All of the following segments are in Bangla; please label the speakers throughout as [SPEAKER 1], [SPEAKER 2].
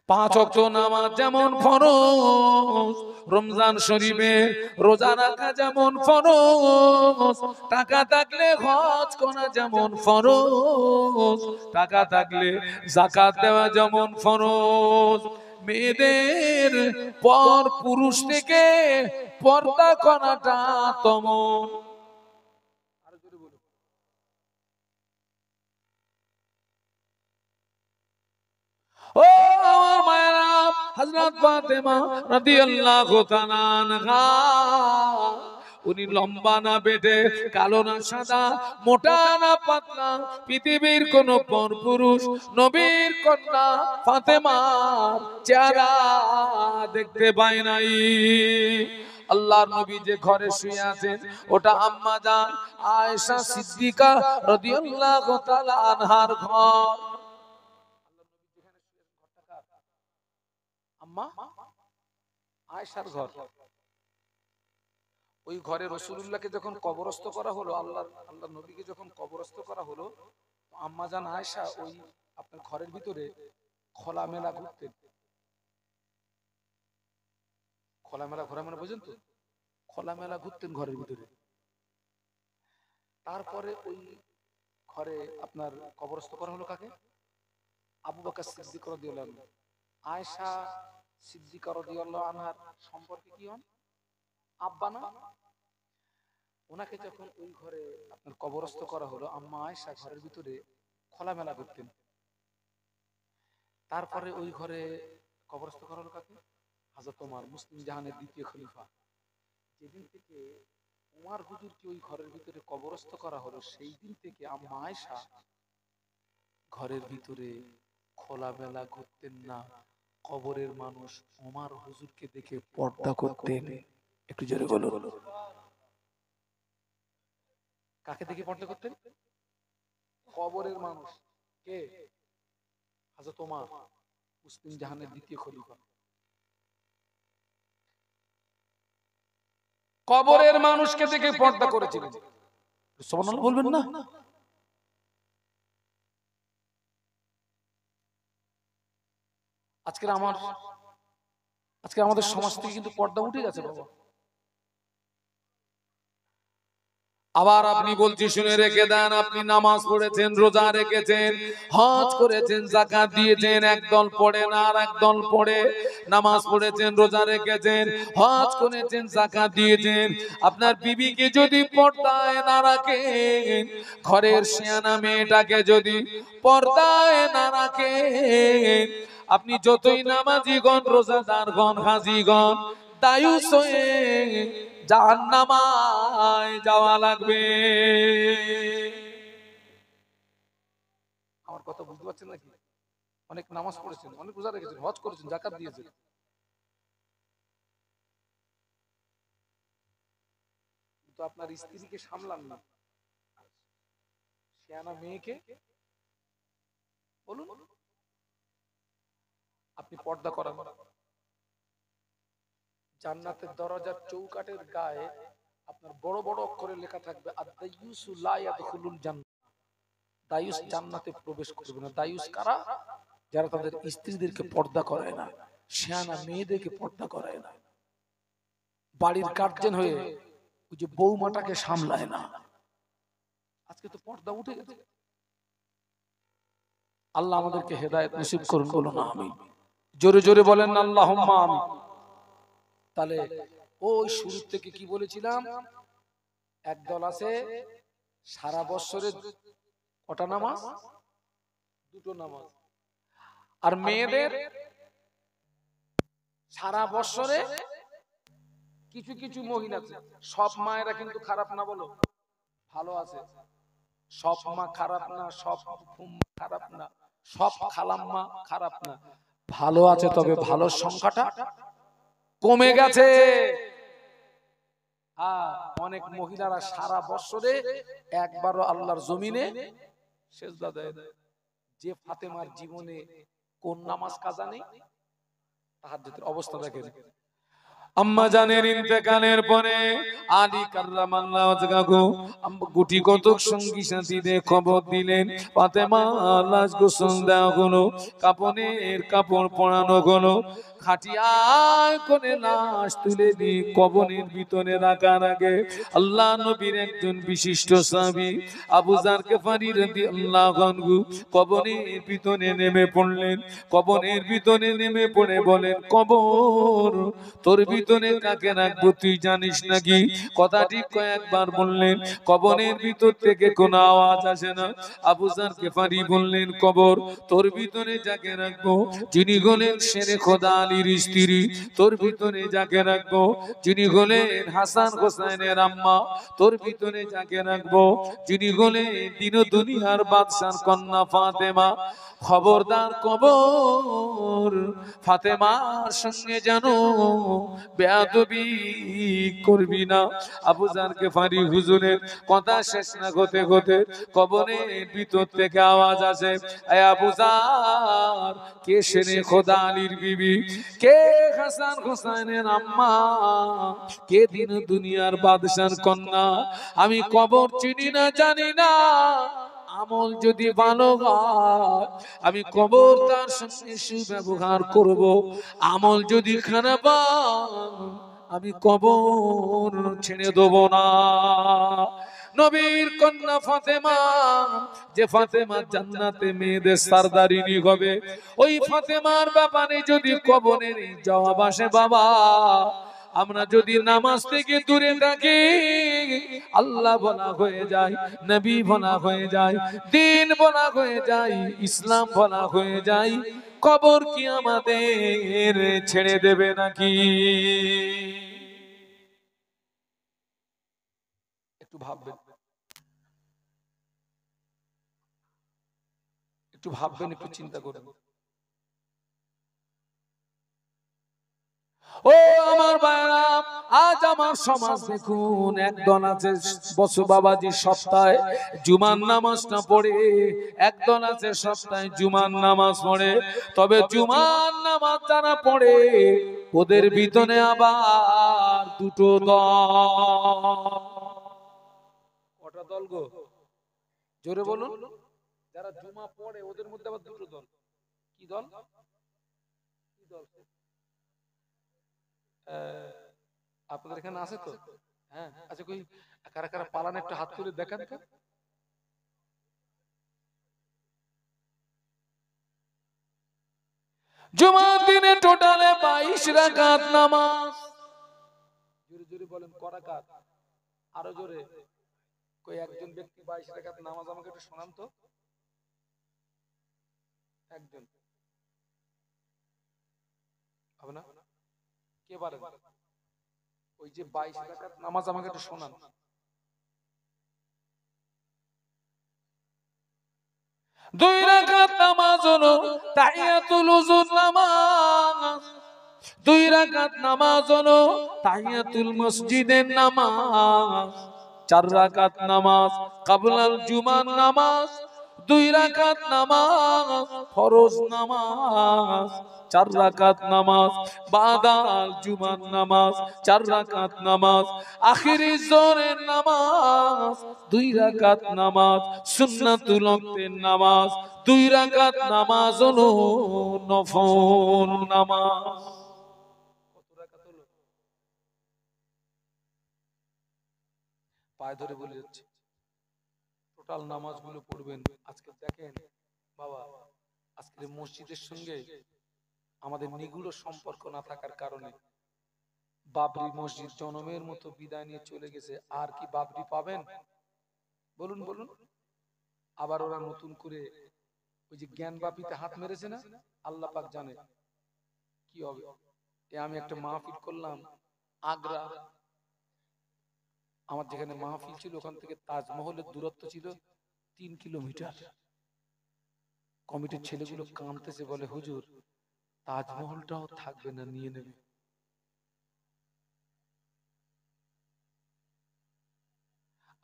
[SPEAKER 1] পাঁচ ওয়াক্ত নামাজ যেমন ফরজ, রমজান শরীফে রোজা রাখা যেমন ফরজ, টাকা থাকলে হজ করা যেমন ফরজ, টাকা থাকলে যাকাত দেওয়া যেমন ফরজ, মেয়েদের পর পুরুষ থেকে পর্দা করাটা তেমন। ও আমার মায়েরা, হযরত ফাতেমা রাদিয়াল্লাহু তাআলা আনহা, উনি লম্বা না বেটে, কালো না সাদা, মোটা না পাতলা, পৃথিবীর কোন পরপুরুষ নবীর কন্যা ফাতেমার চেহারা দেখতে পায় নাই। আল্লাহর নবী যে ঘরে শুয়ে আছেন ওটা আম্মা জান আয়েশা সিদ্দিকা রাদিয়াল্লাহু তাআলা আনহার ঘর। আম্মা আয়েশার ঘর। ওই ঘরে রাসূলুল্লাহকে যখন কবরস্থ করা হলো, আল্লাহ নবীকে যখন কবরস্থ করা হলো, আম্মা জান আয়েশা ওই আপনার ঘরের ভিতরে খোলামেলা ঘুরতেন। খোলামেলা ঘোরা মানে বুঝেন তো? খোলামেলা ঘুরতেন ঘরের ভিতরে। তারপরে ওই ঘরে আপনার কবরস্থ করা হলো কাকে? আবু বকর সিদ্দিক রাদিয়াল্লাহু আনহু। আয়েশা সিদ্দিকা রাদিয়াল্লাহু আনহার সম্পর্কে কি হন? আব্বা না? ওনাকে যখন ওই ঘরে আপনার কবরস্থ করা হলো, আম্মা আয়েশা ঘরের ভিতরে খোলামেলা করতেন। তারপরে ওই ঘরে কবরস্থ করা হলো কাকে? হযরত ওমর, মুসলিম জাহানের দ্বিতীয় খলিফা। যেদিন থেকে ওমর হুজুরকে ওই ঘরের ভিতরে কবরস্থ করা হলো, সেই দিন থেকে আম্মা আয়েশা ঘরের ভিতরে খোলামেলা ঘুরতেন না। কবরের মানুষ ওমর হুজুরকে দেখে পর্দা করতেন। একটু জোরে বলো। কাকে দেখে পর্দা করতেন? কবরের মানুষ। কে? হযরত ওমর, মুসলিম জাহানের দ্বিতীয় খলিফা। কবরের মানুষকে দেখে পর্দা করেছিলেন। সুবহানাল্লাহ বলবেন না? আজকে আমাদের সমাজ থেকে কিন্তু পর্দা উঠে গেছে বাবা। আবার আপনি বলছি শুনে রেখে দেন, আপনি নামাজ পড়েছেন, রোজা রেখেছেন, হজ করেছেন, যাকাত দিয়েছেন, একদল পড়ে না আর একদল পড়ে। নামাজ পড়েছেন, রোজা রেখেছেন, হজ করেছেন, যাকাত দিয়েছেন, আপনার বিবিকে যদি পর্দায় না রাখেন, ঘরের শিয়ানা মেয়েটাকে যদি পর্দায় না রাখেন, আপনি যতই নামাজিগণ, রোজাদারগণ, হাজীগণ দায়ুস হয়ে জাহান্নামায় যাওয়া লাগবে। আমার কথা বুঝতে পারছেন নাকি? অনেক নামাজ পড়েছেন, অনেক রোজা রেখেছেন, হজ করেছেন, যাকাত দিয়েছেন, কিন্তু আপনার স্ত্রীকে সামলান না। শিয়ানা মেয়েকে বলুন আপনি পর্দা করান। জান্নাতের দরজার চৌকাঠের গায়ে আপনার বড় বড় অক্ষরে লেখা থাকবে, আদ-দায়ুসু লা ইয়াদখুলুল জান্নাহ। দায়ুস জান্নাতে প্রবেশ করবে না। দায়ুস কারা? যারা তাদের স্ত্রীদেরকে পর্দা করায় না, শিয়ানা মেয়েদেরকে পর্দা করায় না, বাড়ির গার্জেন হয়ে ওই যে বৌমাটাকে সামলায় না। আজকে তো পর্দা উঠে গেছে। আল্লাহ আমাদেরকে হেদায়েত নসিব করুন, বলুন আমিন। জোরে জোরে বলেন আল্লাহুম্মা আমিন। তাহলে ওই শুরু থেকে কি বলেছিলাম? একদল আছে সারা বছরে কটা নামাজ? দুটো নামাজ। আর মেয়েদের সারা বছরে কিছু কিছু মহিলা আছে। সব মায়েরা কিন্তু খারাপ না, বলো ভালো আছে। সব মা খারাপ না, সব খারাপ না, সব খালাম্মা খারাপ না, ভালো আছে। তবে ভালোর সংখ্যাটা কমে গেছে। অনেক মহিলারা সারা বছরে একবারও আল্লাহর জমিনে সেজদা দেয়। যে ফাতেমার জীবনে কোন নামাজ কাজা নেই? তাহাজ্জুদের অবস্থা দেখেন। আম্মা জানের ইন্তেকালের পরে আলী কার্রামাল্লাহু ওয়াজহাহু গুটি কতক সঙ্গী সাথীদের খবর দিলেন, ফাতেমা লাশ গোসল দেওয়া হলো, কাফনের কাপড় পরানো হলো, খাটিয়ায় করে লাশ তুলে দিয়ে কবরের ভিতরে রাখার আগে আল্লাহ নবীর একজন বিশিষ্ট সাহাবী আবু যার গিফারী রাদিয়াল্লাহু আনহু কবরের ভিতরে নেমে পড়লেন। কবরের ভিতরে নেমে পড়ে বলেন, কবর তোর ভিতরে কাকে রাখবো তুই জানিস নাকি? কথাটি কয়েকবার বললেন। কবরের ভিতর থেকে কোনো আওয়াজ আসে না। আবু যার গিফারী বললেন, কবর তোর ভিতরে যাকে রাখবো যিনি হলেন শেরে খোদা আলীর স্ত্রী, তোর ভিতরে যাকে রাখবো যিনি হলেন হাসান হোসেনের আম্মা, তোর ভিতরে যাকে রাখবো যিনি হলেন দিন দুনিয়ার বাদশার কন্যা ফাতেমা। খবরদার কবর ফাতেমার সঙ্গে যেন বেয়াদবি করবি না। আবু যার গিফারী হুজুরের কথা শেষ না হতে হতে কবরের ভিতর থেকে আওয়াজ আসে, এ আবু যার, কে শেরে খোদা আলীর বিবি, কে হাসান হোসেনের আম্মা, কে দিন দুনিয়ার বাদশার কন্যা? আমি কবর চিনি না, জানি না। আমল যদি ভালো হয় আমি কবর তার সঙ্গে সুব্যবহার করব, আমল যদি খারাপ আমি কবর ছেড়ে দেব না। নবীর কন্যা ফাতেমা, যে ফাতেমা জান্নাতে মেয়েদের সরদারিনী হবে, ওই ফাতেমার ব্যাপারে যদি কবরের জবাব আসে, বাবা আমরা যদি নামাজ থেকে দূরে থাকি আল্লাহ বলা হয়ে যায়, নবী বলা হয়ে যায়, দ্বীন বলা হয়ে যায়, ইসলাম বলা হয়ে যায়, কবর কি আমাদের ছেড়ে দেবে নাকি? একটু ভাববেন, একটু ভাববেন, একটু চিন্তা করবেন। ও আমার ভাইরা, আজ আমার সমাজ দেখুন, একদল আছে বসু বাবাজি সপ্তাহে জুমার নামাজটা পড়ে, একদল আছে সপ্তাহে জুমার নামাজ পড়ে, তবে জুমার নামাজ যারা পড়ে ওদের ভিতরে আবার দুটো দল। কটা দল গো? জোরে বলুন। যারা জুমা পড়ে ওদের মধ্যে আবার দুটো দল। কি দল? কি দল? আপনাদের এখানে আছে তো? হ্যাঁ, আচ্ছা, কই কারা কারা পালান একটু হাত তুলে দেখান তো। জুমার দিনে টোটালে 22 রাকাত নামাজ। জোরে জোরে বলেন, ক রাকাত? আরো জোরে। কই একজন ব্যক্তি 22 রাকাত নামাজ আমাকে একটু শোনান তো। একজন হবে না? কে পারেন? ওই যে 22 রাকাত নামাজ আমাকে একটু শোনান। 2 রাকাত নামাজ হলো তাহিয়াতুল উযুর নামাজ, 2 রাকাত নামাজ হলো তাহিয়াতুল মসজিদের নামাজ, 4 রাকাত নামাজ ক্বাবলাল জুমার নামাজ, 2 রাকাত নামাজ ফরজ নামাজ, 4 রাকাত নামাজ বাদাল জুমার নামাজ, 4 রাকাত নামাজ আখিরি জোহরের নামাজ, 2 রাকাত নামাজ সুন্নাতুল ওয়াক্তের নামাজ, 2 রাকাত নামাজ হলো নফল নামাজ। কত রাকাত হলো? পায়ে ধরে বলে যাচ্ছে, টোটাল নামাজগুলো পড়বেন। আজকে দেখেন বাবা, আজকে মসজিদের সঙ্গে আমাদের নিগুড় সম্পর্ক না থাকার কারণে বাবরি মসজিদ জনমের মতো বিদায় নিয়ে চলে গেছে। আর কি বাবরি পাবেন? বলুন বলুন। আবার ওরা নতুন করে ওই যে জ্ঞান বাপিতে হাত মেরেছে না, আল্লাহ পাক জানে কি হবে। আমি একটা মাহফিল করলাম আগ্রা, আমার যেখানে মাহফিল ছিল ওখান থেকে তাজমহলের দূরত্ব ছিল 3 কিলোমিটার। কমিটির ছেলেগুলো কাঁদতেছে, বলে হুজুর তাজমহলটাও থাকবে না, নিয়ে নেবে।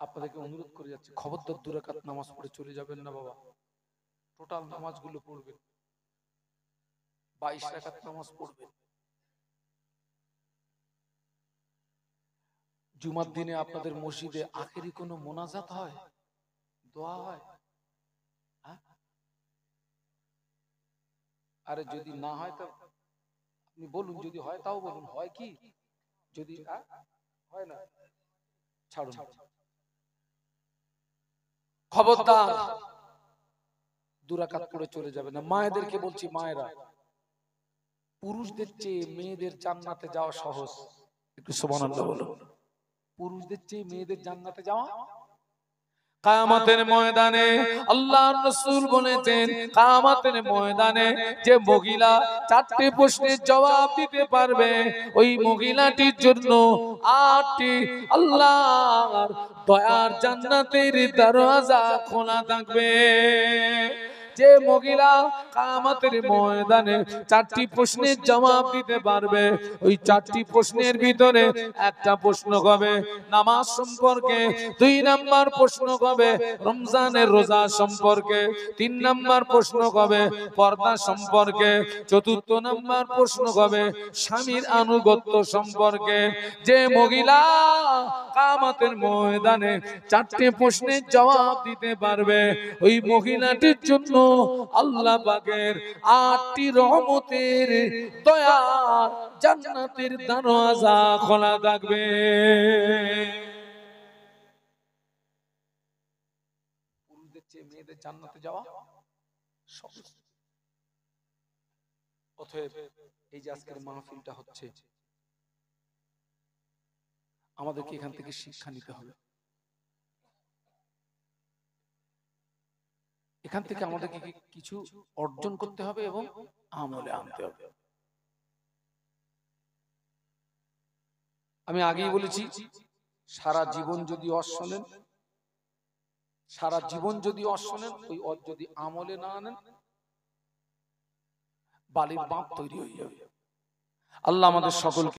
[SPEAKER 1] আপনাদেরকে অনুরোধ করে যাচ্ছে, খবরদার 2 রাকাত নামাজ পড়ে চলে যাবেন না বাবা, টোটাল নামাজগুলো পড়বেন, 22 রাকাত নামাজ পড়বেন। জুমার দিনে আপনাদের মসজিদে আখেরি কোনো মোনাজাত হয়, দোয়া হয়? আরে যদি না হয় তো আপনি বলুন, যদি হয় তাও বলুন, হয় কি? যদি হয় না, ছাড়ুন। খবরদার দুরাকাত পড়ে চলে যাবে না। মায়েদেরকে বলছি, মায়েরা, পুরুষদের চেয়ে মেয়েদের জান্নাতে যাওয়া সহজ। একটু সুবহানাল্লাহ বলো। পুরুষদের চেয়ে মেয়েদের জান্নাতে যাওয়া, কিয়ামতের ময়দানে আল্লাহর রাসূল বলেছেন, কিয়ামতের ময়দানে যে মহিলা 4টি প্রশ্নের জবাব দিতে পারবে, ওই মহিলাটির জন্য 8টি আল্লাহর দয়ার জান্নাতের দরওয়াজা খোলা থাকবে। যে মহিলা কিয়ামতের ময়দানে 4টি প্রশ্নের জবাব দিতে পারবে, ওই 4টি প্রশ্নের ভিতরে একটা প্রশ্ন হবে নামাজ সম্পর্কে, 2 নাম্বার প্রশ্ন হবে রমজানের রোজা সম্পর্কে, 3 নাম্বার প্রশ্ন হবে পর্দা সম্পর্কে, 4র্থ নাম্বার প্রশ্ন হবে স্বামীর আনুগত্য সম্পর্কে। যে মহিলা কিয়ামতের ময়দানে 4টি প্রশ্নের জবাব দিতে পারবে, ওই মহিলাটির জন্য আল্লাহ পাকের 8টি রহমতের দয়া জান্নাতের দরওয়াজা খোলা থাকবে। পুরুষদের চেয়ে মেয়েদের জান্নাতে যাওয়া সহজ। অতএব এই যে আজকের মাহফিলটা হচ্ছে, আমাদেরকে এখান থেকে শিক্ষা নিতে হবে। এখান থেকে আমাদেরকে কিছু অর্জন করতে হবে এবং আমলে আনতে হবে। আমি আগেই বলেছি, সারা জীবন যদি অশোনেন, সারা জীবন যদি অশোনেন, ওই যদি আমলে না আনেন, বালির বাঁধ তৈরি হয়ে যাবে। আল্লাহ আমাদের সকলকে